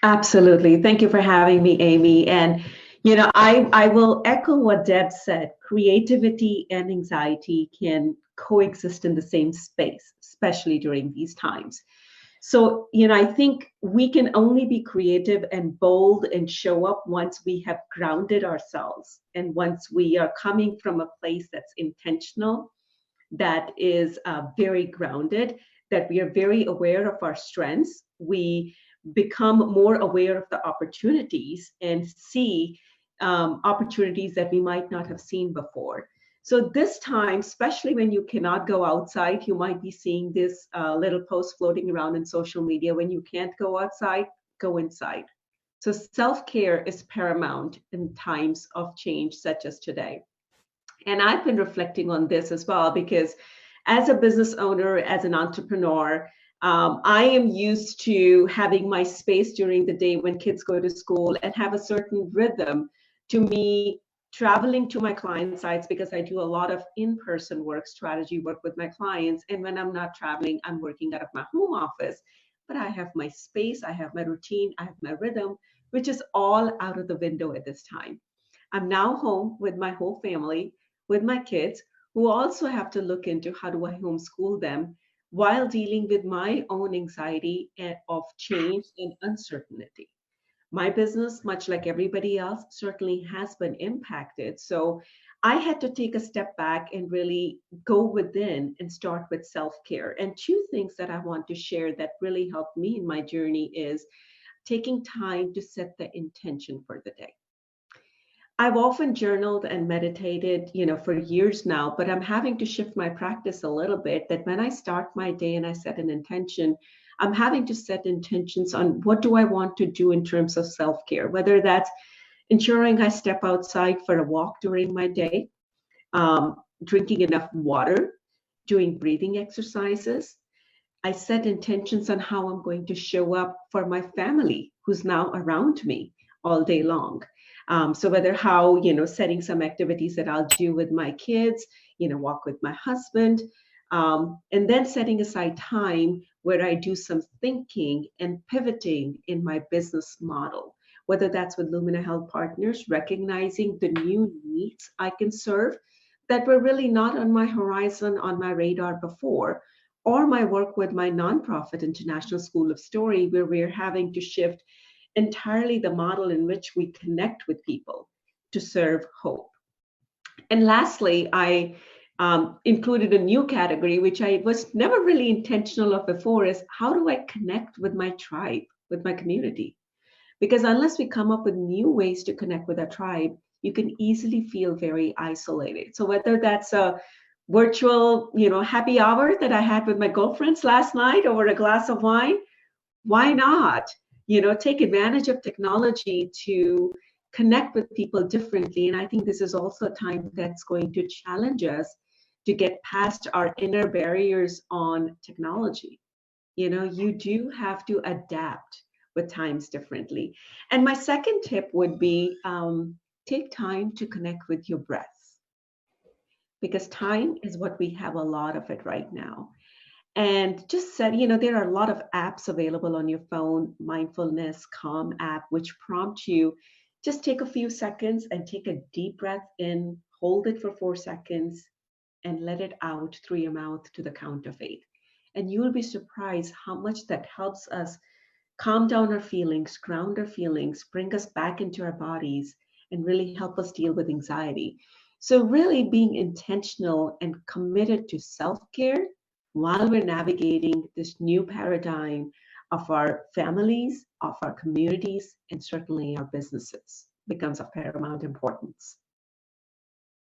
Absolutely. Thank you for having me, Amy. And, I will echo what Deb said. Creativity and anxiety can coexist in the same space, especially during these times. So, I think we can only be creative and bold and show up once we have grounded ourselves and once we are coming from a place that's intentional, that is very grounded, that we are very aware of our strengths. We become more aware of the opportunities and see opportunities that we might not have seen before. So this time, especially when you cannot go outside, you might be seeing this little post floating around in social media. When you can't go outside, go inside. So self-care is paramount in times of change such as today. And I've been reflecting on this as well because as a business owner, as an entrepreneur, I am used to having my space during the day when kids go to school and have a certain rhythm to me traveling to my client sites because I do a lot of in-person work, strategy work with my clients. And when I'm not traveling, I'm working out of my home office. But I have my space, I have my routine, I have my rhythm, which is all out of the window at this time. I'm now home with my whole family, with my kids, who also have to look into how do I homeschool them while dealing with my own anxiety of change and uncertainty. My business, much like everybody else, certainly has been impacted. So I had to take a step back and really go within and start with self care. And two things that I want to share that really helped me in my journey is taking time to set the intention for the day. I've often journaled and meditated, for years now, but I'm having to shift my practice a little bit that when I start my day and I set an intention, I'm having to set intentions on what do I want to do in terms of self-care, whether that's ensuring I step outside for a walk during my day, drinking enough water, doing breathing exercises. I set intentions on how I'm going to show up for my family who's now around me all day long. So whether how, setting some activities that I'll do with my kids, walk with my husband, and then setting aside time where I do some thinking and pivoting in my business model, whether that's with Lumina Health Partners, recognizing the new needs I can serve that were really not on my horizon, on my radar before, or my work with my nonprofit International School of Story, where we're having to shift entirely the model in which we connect with people to serve hope. And lastly, I included a new category, which I was never really intentional of before, is how do I connect with my tribe, with my community? Because unless we come up with new ways to connect with our tribe, you can easily feel very isolated. So whether that's a virtual, happy hour that I had with my girlfriends last night over a glass of wine, why not? Take advantage of technology to connect with people differently. And I think this is also a time that's going to challenge us to get past our inner barriers on technology. You do have to adapt with times differently. And my second tip would be take time to connect with your breath because time is what we have a lot of it right now. And just said, there are a lot of apps available on your phone, mindfulness, calm app, which prompt you just take a few seconds and take a deep breath in, hold it for 4 seconds, and let it out through your mouth to the count of 8. And you will be surprised how much that helps us calm down our feelings, ground our feelings, bring us back into our bodies, and really help us deal with anxiety. So, really being intentional and committed to self care while we're navigating this new paradigm of our families, of our communities, and certainly our businesses becomes of paramount importance.